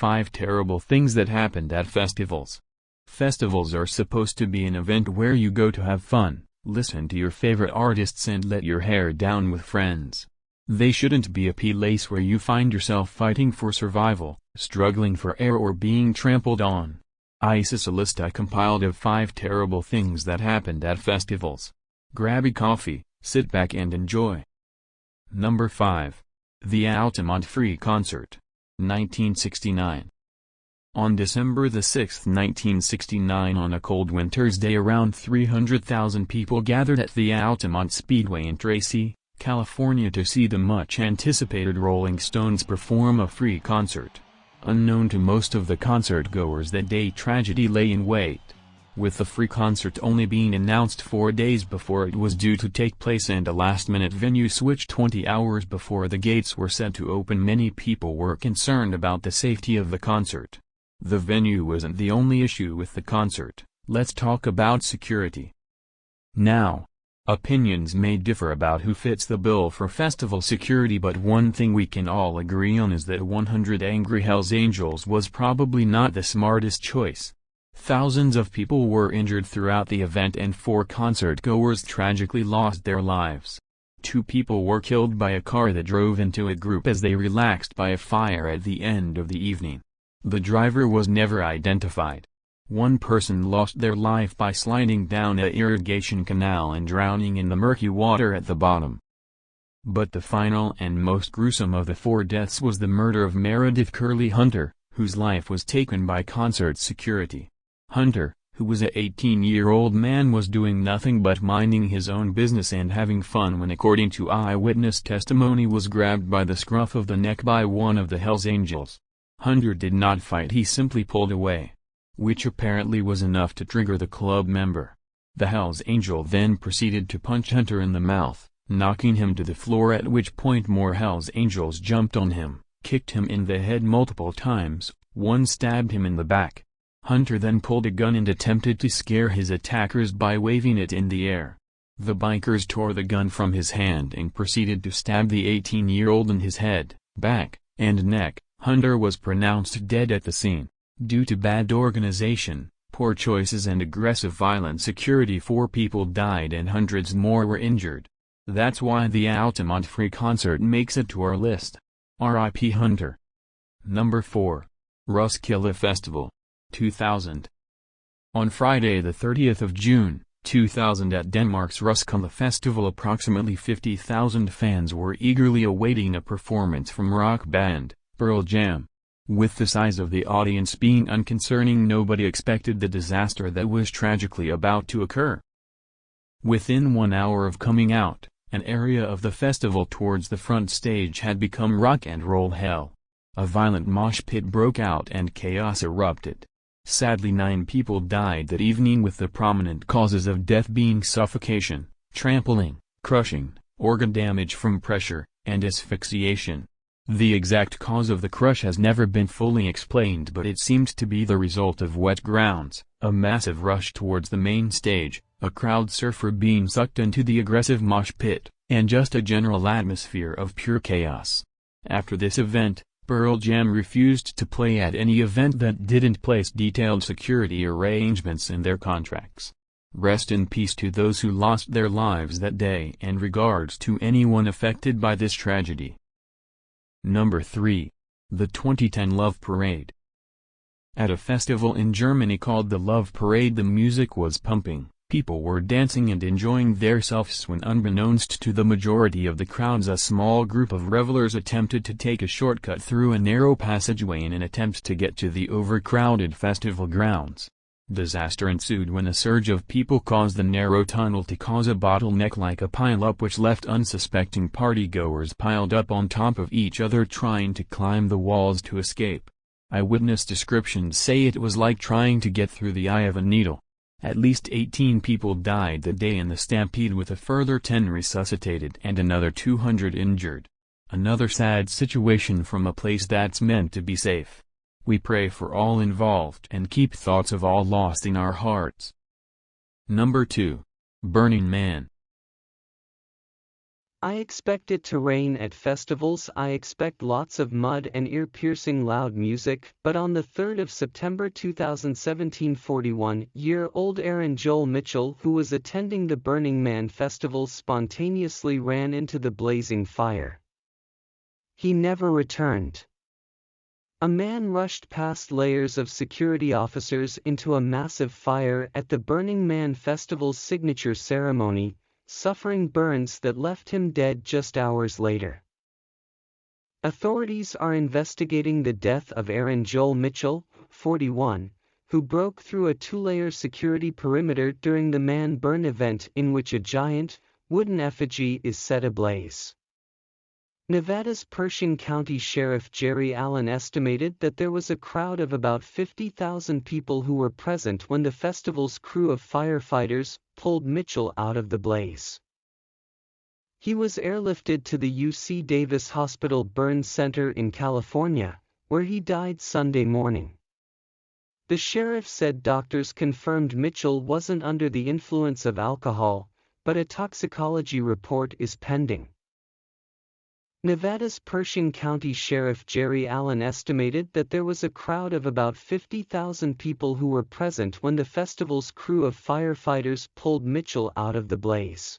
5 terrible things that happened at festivals. Festivals are supposed to be an event where you go to have fun, listen to your favorite artists and let your hair down with friends. They shouldn't be a place where you find yourself fighting for survival, struggling for air or being trampled on. This is a list I compiled of 5 terrible things that happened at festivals. Grab a coffee, sit back and enjoy. Number 5. The Altamont Free Concert. 1969. On December 6, 1969, on a cold winter's day, around 300,000 people gathered at the Altamont Speedway in Tracy, California to see the much-anticipated Rolling Stones perform a free concert. Unknown to most of the concert-goers that day, tragedy lay in wait. With the free concert only being announced 4 days before it was due to take place and a last-minute venue switch 20 hours before the gates were set to open, many people were concerned about the safety of the concert. The venue wasn't the only issue with the concert. Let's talk about security. Now, opinions may differ about who fits the bill for festival security, but one thing we can all agree on is that 100 angry Hells Angels was probably not the smartest choice. Thousands of people were injured throughout the event and 4 concert-goers tragically lost their lives. 2 people were killed by a car that drove into a group as they relaxed by a fire at the end of the evening. The driver was never identified. 1 person lost their life by sliding down an irrigation canal and drowning in the murky water at the bottom. But the final and most gruesome of the 4 deaths was the murder of Meredith Curley Hunter, whose life was taken by concert security. Hunter, who was an 18-year-old man, was doing nothing but minding his own business and having fun when, according to eyewitness testimony, was grabbed by the scruff of the neck by one of the Hells Angels. Hunter did not fight, he simply pulled away, which apparently was enough to trigger the club member. The Hells Angel then proceeded to punch Hunter in the mouth, knocking him to the floor, at which point more Hells Angels jumped on him, kicked him in the head multiple times, one stabbed him in the back. Hunter then pulled a gun and attempted to scare his attackers by waving it in the air. The bikers tore the gun from his hand and proceeded to stab the 18-year-old in his head, back, and neck. Hunter was pronounced dead at the scene. Due to bad organization, poor choices and aggressive violent security, 4 people died and hundreds more were injured. That's why the Altamont Free Concert makes it to our list. R.I.P. Hunter. Number 4. Roskilde Festival. 2000. On Friday the 30th of June, 2000, at Denmark's Roskilde Festival, approximately 50,000 fans were eagerly awaiting a performance from rock band Pearl Jam. With the size of the audience being unconcerning, nobody expected the disaster that was tragically about to occur. Within 1 hour of coming out, an area of the festival towards the front stage had become rock and roll hell. A violent mosh pit broke out and chaos erupted. Sadly, 9 people died that evening, with the prominent causes of death being suffocation, trampling, crushing, organ damage from pressure, and asphyxiation. The exact cause of the crush has never been fully explained, but it seemed to be the result of wet grounds, a massive rush towards the main stage, a crowd surfer being sucked into the aggressive mosh pit, and just a general atmosphere of pure chaos. After this event, Pearl Jam refused to play at any event that didn't place detailed security arrangements in their contracts. Rest in peace to those who lost their lives that day, and regards to anyone affected by this tragedy. Number 3. The 2010 Love Parade. At a festival in Germany called the Love Parade, the music was pumping, people were dancing and enjoying theirselves when, unbeknownst to the majority of the crowds, a small group of revelers attempted to take a shortcut through a narrow passageway in an attempt to get to the overcrowded festival grounds. Disaster ensued when a surge of people caused the narrow tunnel to cause a bottleneck like a pile-up, which left unsuspecting partygoers piled up on top of each other trying to climb the walls to escape. Eyewitness descriptions say it was like trying to get through the eye of a needle. At least 18 people died that day in the stampede, with a further 10 resuscitated and another 200 injured. Another sad situation from a place that's meant to be safe. We pray for all involved and keep thoughts of all lost in our hearts. Number 2. Burning Man. I expect it to rain at festivals. I expect lots of mud and ear-piercing loud music. But on the 3rd of September 2017, 41-year-old Aaron Joel Mitchell, who was attending the Burning Man festival, spontaneously ran into the blazing fire. He never returned. A man rushed past layers of security officers into a massive fire at the Burning Man festival's signature ceremony, suffering burns that left him dead just hours later. Authorities are investigating the death of Aaron Joel Mitchell, 41, who broke through a two-layer security perimeter during the Man Burn event in which a giant, wooden effigy is set ablaze. Nevada's Pershing County Sheriff Jerry Allen estimated that there was a crowd of about 50,000 people who were present when the festival's crew of firefighters pulled Mitchell out of the blaze. He was airlifted to the UC Davis Hospital Burn Center in California, where he died Sunday morning. The sheriff said doctors confirmed Mitchell wasn't under the influence of alcohol, but a toxicology report is pending. Nevada's Pershing County Sheriff Jerry Allen estimated that there was a crowd of about 50,000 people who were present when the festival's crew of firefighters pulled Mitchell out of the blaze.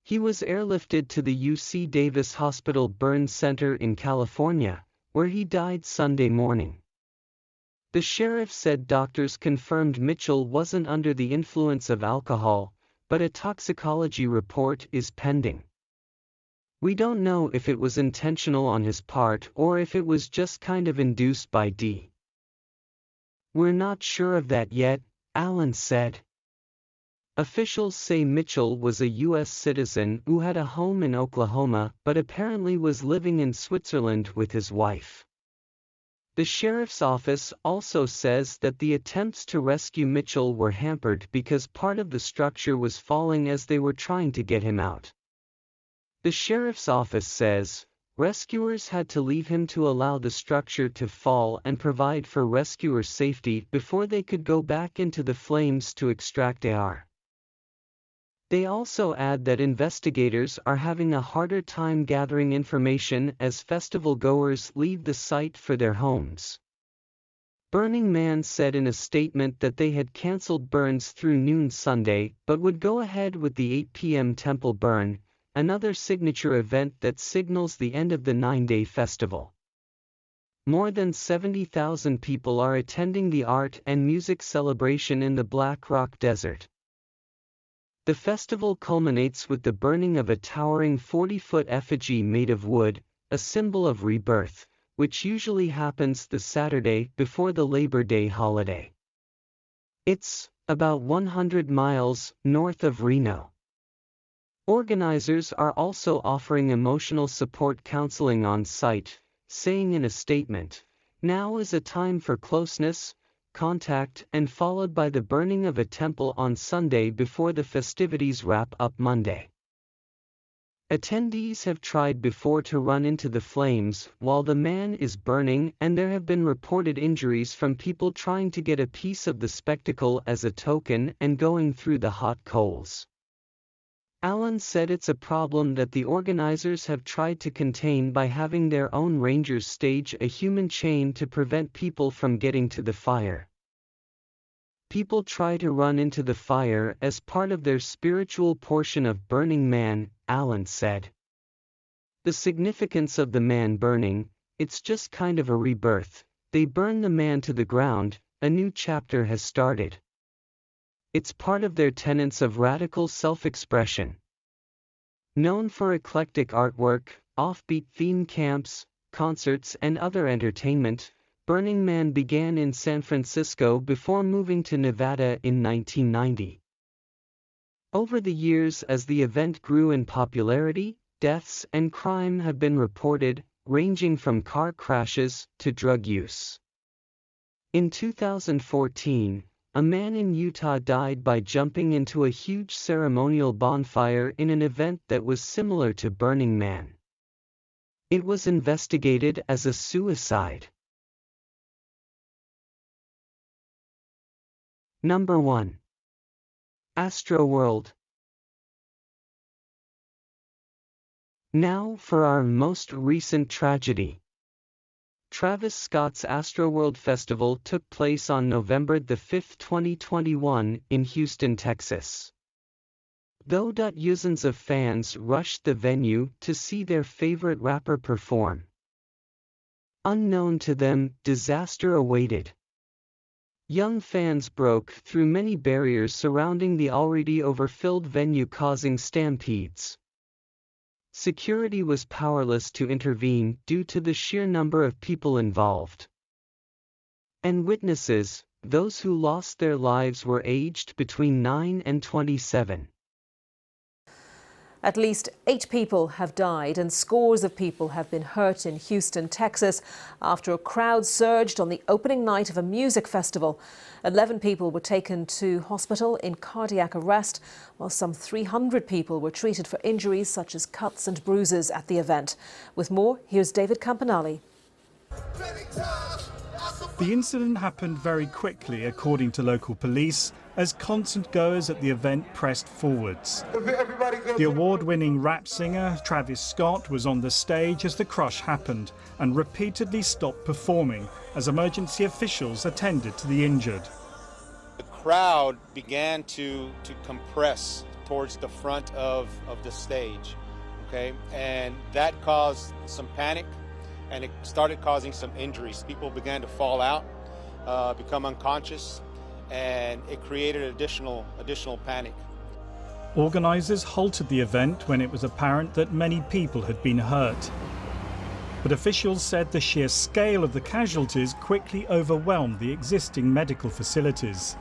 He was airlifted to the UC Davis Hospital Burn Center in California, where he died Sunday morning. The sheriff said doctors confirmed Mitchell wasn't under the influence of alcohol, but a toxicology report is pending. We don't know if it was intentional on his part or if it was just kind of induced by D. We're not sure of that yet, Allen said. Officials say Mitchell was a U.S. citizen who had a home in Oklahoma but apparently was living in Switzerland with his wife. The sheriff's office also says that the attempts to rescue Mitchell were hampered because part of the structure was falling as they were trying to get him out. The sheriff's office says, rescuers had to leave him to allow the structure to fall and provide for rescuer safety before they could go back into the flames to extract AR. They also add that investigators are having a harder time gathering information as festival goers leave the site for their homes. Burning Man said in a statement that they had canceled burns through noon Sunday but would go ahead with the 8 p.m. temple burn, another signature event that signals the end of the 9-day festival. More than 70,000 people are attending the art and music celebration in the Black Rock Desert. The festival culminates with the burning of a towering 40-foot effigy made of wood, a symbol of rebirth, which usually happens the Saturday before the Labor Day holiday. It's about 100 miles north of Reno. Organizers are also offering emotional support counseling on site, saying in a statement, "Now is a time for closeness, contact," and followed by the burning of a temple on Sunday before the festivities wrap up Monday. Attendees have tried before to run into the flames while the man is burning, and there have been reported injuries from people trying to get a piece of the spectacle as a token and going through the hot coals. Allen said it's a problem that the organizers have tried to contain by having their own rangers stage a human chain to prevent people from getting to the fire. People try to run into the fire as part of their spiritual portion of Burning Man, Allen said. The significance of the man burning, it's just kind of a rebirth. They burn the man to the ground, a new chapter has started. It's part of their tenets of radical self-expression. Known for eclectic artwork, offbeat theme camps, concerts and other entertainment, Burning Man began in San Francisco before moving to Nevada in 1990. Over the years, as the event grew in popularity, deaths and crime have been reported, ranging from car crashes to drug use. In 2014, a man in Utah died by jumping into a huge ceremonial bonfire in an event that was similar to Burning Man. It was investigated as a suicide. Number 1. Astroworld. Now for our most recent tragedy. Travis Scott's Astroworld Festival took place on November 5, 2021 in Houston, Texas. Thousands of fans rushed the venue to see their favorite rapper perform. Unknown to them, disaster awaited. Young fans broke through many barriers surrounding the already overfilled venue, causing stampedes. Security was powerless to intervene due to the sheer number of people involved. And witnesses, those who lost their lives, were aged between 9 and 27. At least 8 people have died and scores of people have been hurt in Houston, Texas, after a crowd surged on the opening night of a music festival. 11 people were taken to hospital in cardiac arrest, while some 300 people were treated for injuries such as cuts and bruises at the event. With more, here's David Campanale. The incident happened very quickly, according to local police, as concert-goers at the event pressed forwards. The award-winning rap singer Travis Scott was on the stage as the crush happened and repeatedly stopped performing as emergency officials attended to the injured. The crowd began to compress towards the front of the stage, okay? And that caused some panic, and it started causing some injuries. People began to fall out, become unconscious, and it created additional panic. Organisers halted the event when it was apparent that many people had been hurt. But officials said the sheer scale of the casualties quickly overwhelmed the existing medical facilities.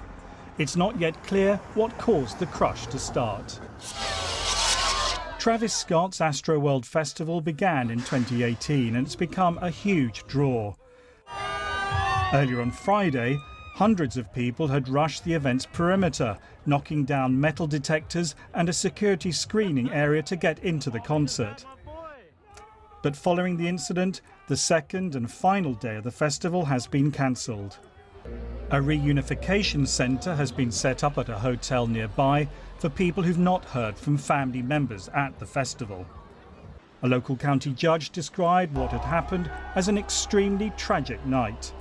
It's not yet clear what caused the crush to start. Travis Scott's Astroworld Festival began in 2018 and it's become a huge draw. Earlier on Friday, hundreds of people had rushed the event's perimeter, knocking down metal detectors and a security screening area to get into the concert. But following the incident, the second and final day of the festival has been cancelled. A reunification centre has been set up at a hotel nearby for people who've not heard from family members at the festival. A local county judge described what had happened as an extremely tragic night.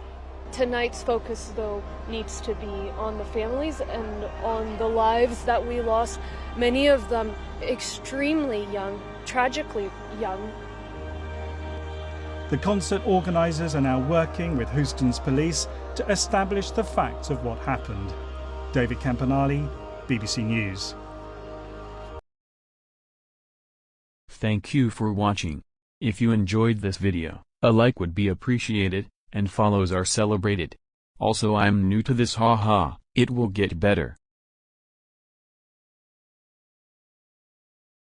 Tonight's focus, though, needs to be on the families and on the lives that we lost, many of them extremely young, tragically young. The concert organisers are now working with Houston's police to establish the facts of what happened. David Campanale, BBC News. Thank you for watching. If you enjoyed this video, a like would be appreciated, and follows are celebrated. Also, I'm new to this, haha, it will get better.